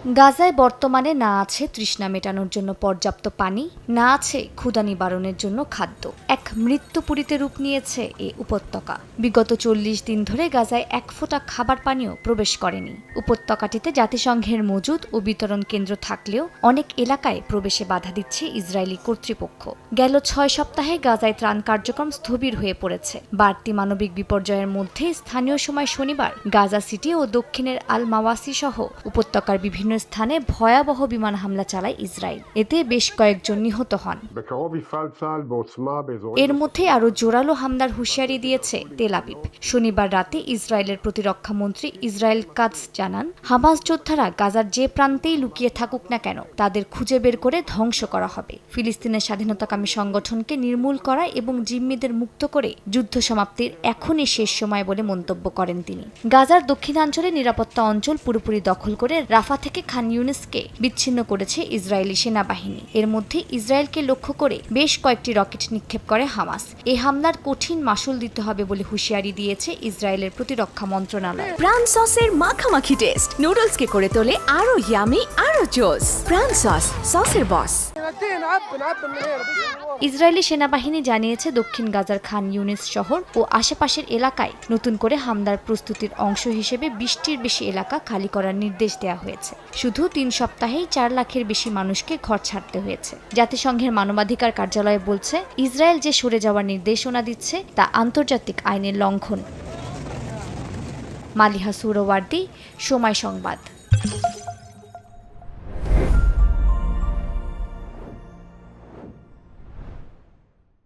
গাজায় বর্তমানে না আছে তৃষ্ণা মেটানোর জন্য পর্যাপ্ত পানি, না আছে ক্ষুধা নিবারণের জন্য খাদ্য। এক মৃত্যুপুরীতে রূপ নিয়েছে এ উপত্যকা। বিগত ৪০ দিন ধরে গাজায় এক ফোঁটা খাবার পানিও প্রবেশ করেনি। উপত্যকাটিতে জাতিসংঘের মজুদ ও বিতরণ কেন্দ্র থাকলেও অনেক এলাকায় প্রবেশে বাধা দিচ্ছে ইসরায়েলি কর্তৃপক্ষ। গেল ৬ সপ্তাহে গাজায় ত্রাণ কার্যক্রম স্থবির হয়ে পড়েছে। বাড়তি মানবিক বিপর্যয়ের মধ্যে স্থানীয় সময় শনিবার গাজা সিটি ও দক্ষিণের আল মাওয়াসি সহ উপত্যকার বিভিন্ন স্থানে ভয়াবহ বিমান হামলা চালায় ইসরায়েল। এতে বেশ কয়েকজন নিহত হন। এর মধ্যে আরও জোরালো হামলার হুঁশিয়ারি দিয়েছে তেল আবিব। শনিবার রাতে ইসরায়েলের প্রতিরক্ষা মন্ত্রী ইসরায়েল কাটজ জানান, হামাস যোদ্ধারা গাজার যে প্রান্তেই লুকিয়ে থাকুক না কেন তাদের খুঁজে বের করে ধ্বংস করা হবে। ফিলিস্তিনের স্বাধীনতাকামী সংগঠনকে নির্মূল করা এবং জিম্মিদের মুক্ত করে যুদ্ধ সমাপ্তির এখনই শেষ সময় বলে মন্তব্য করেন তিনি। গাজার দক্ষিণাঞ্চলে নিরাপত্তা অঞ্চল পুরোপুরি দখল করে রাফা থেকে খান ইউনিসকে বিচ্ছিন্ন করেছে ইসরায়েলি সেনাবাহিনী। এর মধ্যে ইসরায়েলকে লক্ষ্য করে বেশ কয়েকটি রকেট নিক্ষেপ করে হামাস। এই হামলার কঠিন মাসুল দিতে হবে বলে হুঁশিয়ারি দিয়েছে ইসরায়েলের প্রতিরক্ষা মন্ত্রণালয়। প্রাণ সসের মাখামাখি টেস্ট নুডলসকে করে তোলে আরো ইয়ামি আরো জোস। প্রাণ সস, সসের বস। ইসরায়েলি সেনাবাহিনী জানিয়েছে দক্ষিণ গাজার খান ইউনিস শহর ও আশেপাশের এলাকায় নতুন করে হামলার প্রস্তুতির অংশ হিসেবে ২০টির বেশি এলাকা খালি করার নির্দেশ দেওয়া হয়েছে। শুধু ৩ সপ্তাহেই ৪ লাখের বেশি মানুষকে ঘর ছাড়তে হয়েছে। জাতিসংঘের মানবাধিকার কার্যালয় বলছে, ইসরায়েল যে সরে যাওয়ার নির্দেশনা দিচ্ছে তা আন্তর্জাতিক আইনের লঙ্ঘন। মালিহা সুহরাওয়ার্দী, সময় সংবাদ।